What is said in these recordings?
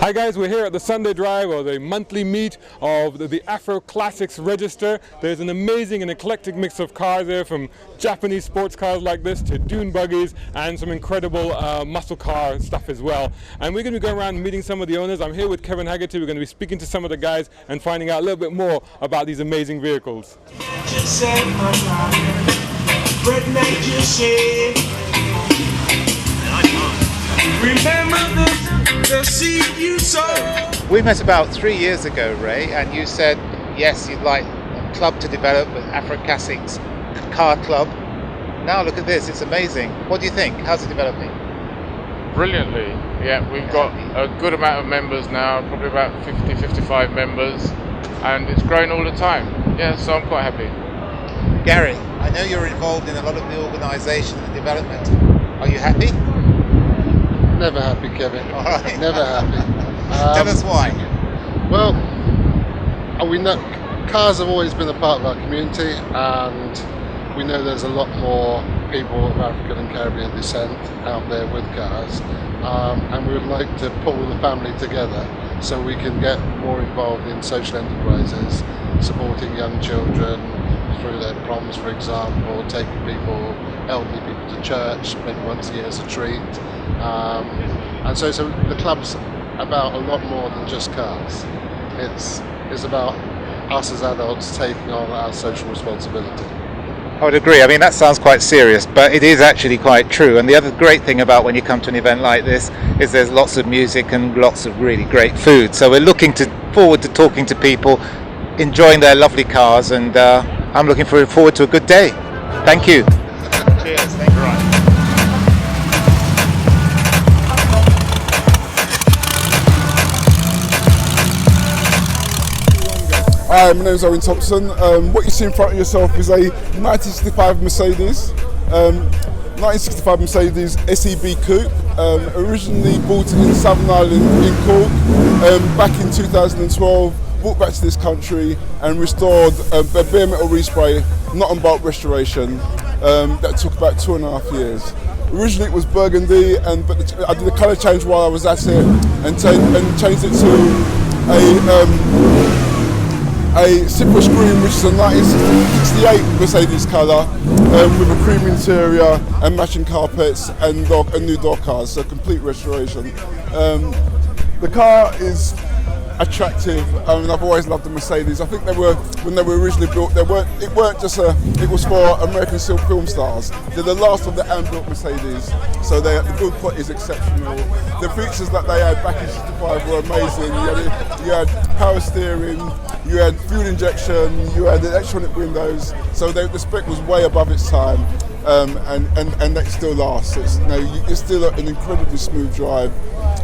Hi guys, we're here at the Sunday Drive, or the monthly meet of the Afro Classics Register. There's an amazing and eclectic mix of cars there, from Japanese sports cars like this to dune buggies and some incredible muscle car stuff as well. And we're going to be going around and meeting some of the owners. I'm here with Kevin Haggarthy. We're going to be speaking to some of the guys and finding out a little bit more about these amazing vehicles. Remember the seed you sowed. We met about 3 years ago, Ray, and you said yes, you'd like a club to develop, an Afro Classics car club. Now look at this, it's amazing. What do you think? How's it developing? Brilliantly. Yeah, we've got a good amount of members now, probably about 50, 55 members, and it's growing all the time. Yeah, so I'm quite happy. Gary, I know you're involved in a lot of the organisation and development. Are you happy? Never happy, Kevin. All right. Never happy. Tell us why. Well, we know cars have always been a part of our community, and we know there's a lot more people of African and Caribbean descent out there with cars, and we would like to pull the family together so we can get more involved in social enterprises, supporting young children through their proms, for example, taking elderly people to church, maybe once a year as a treat. And so the club's about a lot more than just cars. It's about us as adults taking on our social responsibility. I would agree. I mean, that sounds quite serious, but it is actually quite true. And the other great thing about when you come to an event like this is there's lots of music and lots of really great food. So we're looking forward to talking to people, enjoying their lovely cars, and I'm looking forward to a good day. Thank you. Cheers. Thank you. Right. Hi, my name is Owen Thompson. What you see in front of yourself is a 1965 Mercedes. 1965 Mercedes SEB Coupe, originally bought in Southern Ireland in Cork, back in 2012, brought back to this country and restored a bare metal respray, not on bulk restoration, that took about 2.5 years. Originally it was burgundy, but I did a colour change while I was at it and changed it to a Cyprus green, which is a 1968 Mercedes colour, with a cream interior and matching carpets and new door cars, so complete restoration. The car is attractive. I mean, I've always loved the Mercedes. I think when they were originally built, it was for American film stars. They're the last of the hand-built Mercedes, so the build quality is exceptional. The features that they had back in '65 were amazing. You had power steering, you had fuel injection, you had electronic windows, so the spec was way above its time, and that still lasts. It's still an incredibly smooth drive,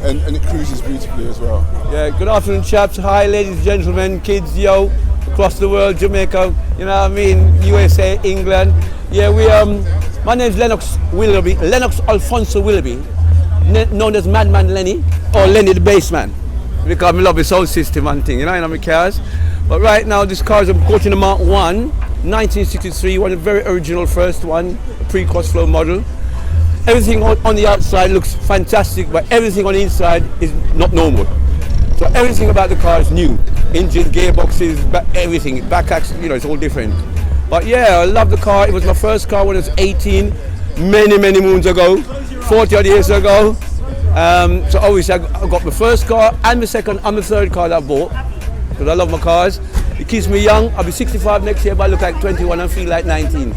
and it cruises beautifully as well. Yeah, good afternoon chaps, hi ladies and gentlemen, kids, yo, across the world, Jamaica, you know what I mean, USA, England. Yeah, my name's Lennox Alfonso Willoughby, known as Madman Lenny, or Lenny the Bassman, because I love the sound system and thing, you know, in my cars. But right now, this car is I'm quoting the Mark 1, 1963, one of the very original first one, a pre-cross flow model. Everything on the outside looks fantastic, but everything on the inside is not normal. So everything about the car is new. Engine, gearboxes, everything, back axle, you know, it's all different. But yeah, I love the car. It was my first car when I was 18, many moons ago, 40 odd years ago. So obviously I got my first car and my second and my third car that I bought, because I love my cars. It keeps me young. I'll be 65 next year, but I look like 21 and feel like 19.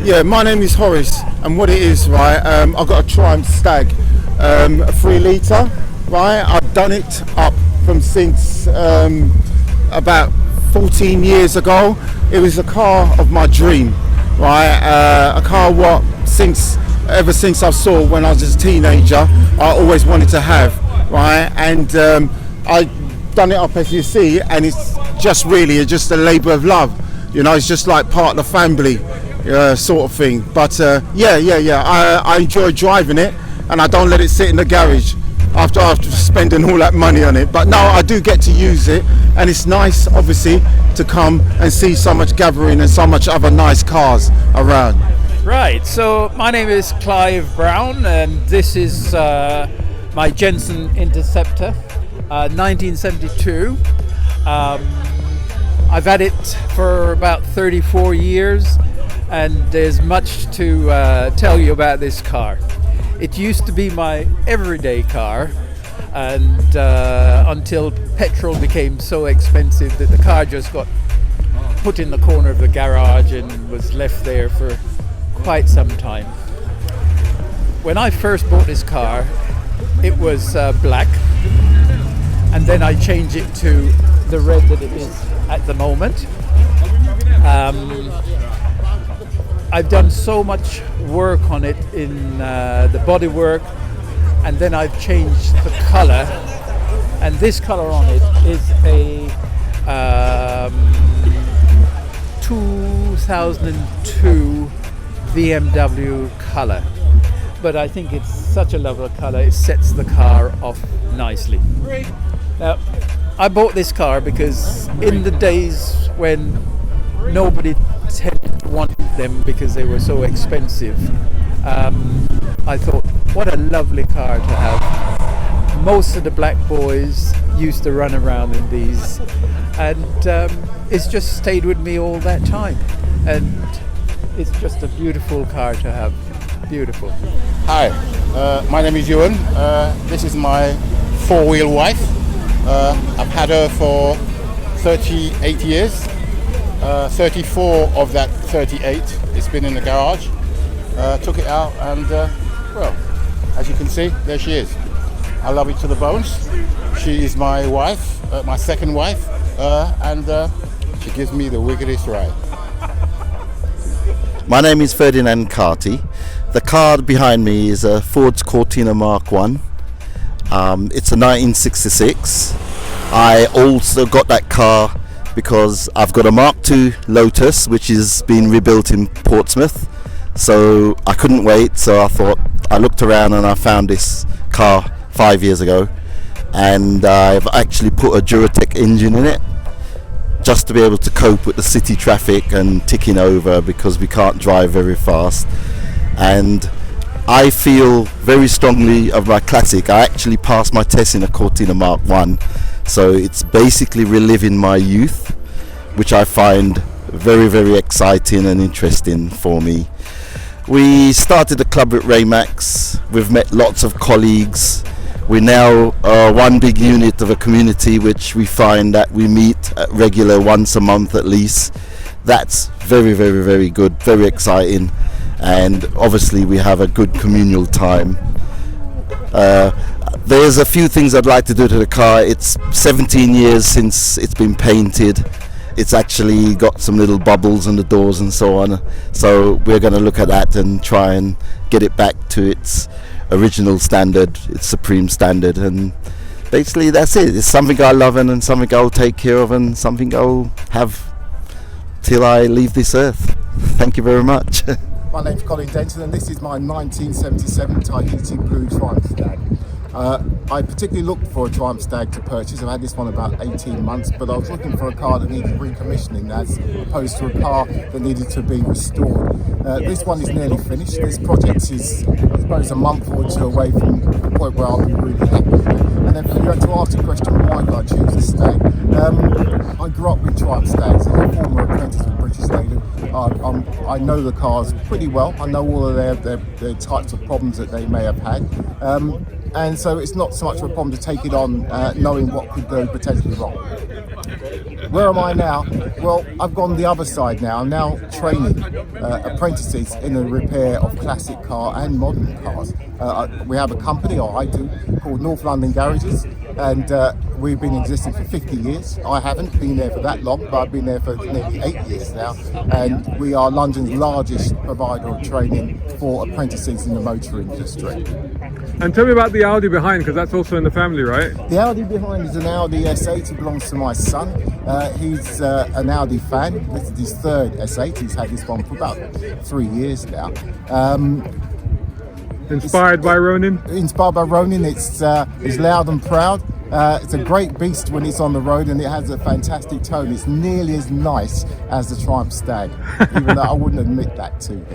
Yeah, my name is Horace, and what it is, right, I've got a Triumph Stag, a 3 litre, right, I've done it up from since about 14 years ago. It was a car of my dream, right, a car ever since I saw when I was a teenager, I always wanted to have, right, and I done it up as you see, and it's just really just a labour of love, you know, it's just like part of the family. Sort of thing, but I enjoy driving it, and I don't let it sit in the garage after spending all that money on it. But no, I do get to use it, and it's nice, obviously, to come and see so much gathering and so much other nice cars around. Right, so my name is Clive Brown, and this is my Jensen Interceptor, 1972. I've had it for about 34 years, and there's much to tell you about this car. It used to be my everyday car, and until petrol became so expensive that the car just got put in the corner of the garage and was left there for quite some time. When I first bought this car, it was black, and then I changed it to the red that it is at the moment. I've done so much work on it in the bodywork, and then I've changed the color, and this color on it is a 2002 BMW color, but I think it's such a lovely color. It sets the car off nicely. Now, I bought this car because in the days when nobody tended to want them because they were so expensive, I thought, what a lovely car to have. Most of the black boys used to run around in these, and it's just stayed with me all that time, and it's just a beautiful car to have. Beautiful. Hi, my name is Ewan. This is my four-wheel wife. I've had her for 38 years. 34 of that 38 it's been in the garage. Took it out, and well, as you can see, there she is. I love it to the bones. She is my wife, my second wife, and she gives me the wickedest ride. My name is Ferdinand Carty. The car behind me is a Ford's Cortina Mark 1. It's a 1966. I also got that car because I've got a Mark II Lotus which is being rebuilt in Portsmouth, so I couldn't wait, so I looked around and I found this car 5 years ago, and I've actually put a Duratec engine in it just to be able to cope with the city traffic and ticking over, because we can't drive very fast. And I feel very strongly of my Classic. I actually passed my test in a Cortina Mark 1, so it's basically reliving my youth, which I find very, very exciting and interesting for me. We started the club at Raymax. We've met lots of colleagues. We're now one big unit of a community, which we find that we meet at regular once a month at least. That's very, very, very good, very exciting, and obviously we have a good communal time. There's a few things I'd like to do to the car. It's 17 years since it's been painted. It's actually got some little bubbles on the doors and so on, so we're going to look at that and try and get it back to its original standard, its supreme standard, and basically that's it. It's something I love, and something I'll take care of, and something I'll have till I leave this earth. Thank you very much. My name's Colin Denton, and this is my 1977 Tahiti Blue Triumph Stag. I particularly looked for a Triumph Stag to purchase. I've had this one about 18 months, but I was looking for a car that needed recommissioning as opposed to a car that needed to be restored. This one is nearly finished. This project is, I suppose, a month or two away from the point where I'll be really happy with it. And then if you had to ask the question, why did I choose a Stag? I grew up with Triumph Stags. I'm a former apprentice with British Stadium. I know the cars pretty well. I know all of their types of problems that they may have had. And so it's not so much of a problem to take it on knowing what could go potentially wrong. Where am I now? Well, I've gone the other side now. I'm now training apprentices in the repair of classic car and modern cars. We have a company, or I do, called North London Garages, and we've been existing for 50 years. I haven't been there for that long, but I've been there for nearly 8 years now, and we are London's largest provider of training for apprentices in the motor industry. And tell me about the Audi behind, because that's also in the family, right? The Audi behind is an Audi S8. It belongs to my son. He's an Audi fan. This is his third S8. He's had this one for about 3 years now. Inspired by Ronin? Inspired by Ronin. It's loud and proud. It's a great beast when it's on the road, and it has a fantastic tone. It's nearly as nice as the Triumph Stag, even though I wouldn't admit that to him.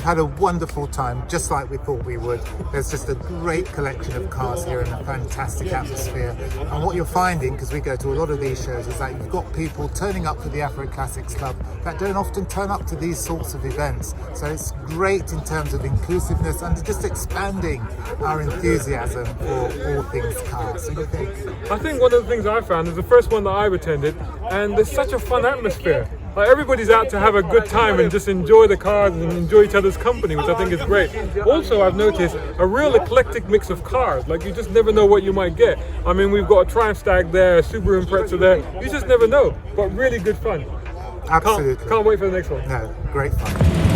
had a wonderful time, just like we thought we would. There's just a great collection of cars here and a fantastic atmosphere. And what you're finding, because we go to a lot of these shows, is that you've got people turning up for the Afro Classics Club that don't often turn up to these sorts of events. So it's great in terms of inclusiveness and just expanding our enthusiasm for all things cars. What do you think? I think one of the things I found is the first one that I've attended, and there's such a fun atmosphere. Like everybody's out to have a good time and just enjoy the cars and enjoy each other's company, which I think is great. Also, I've noticed a real eclectic mix of cars. Like you just never know what you might get. I mean, we've got a Triumph Stag there, a Subaru Impreza there. You just never know, but really good fun. Absolutely. Can't wait for the next one. No, great fun.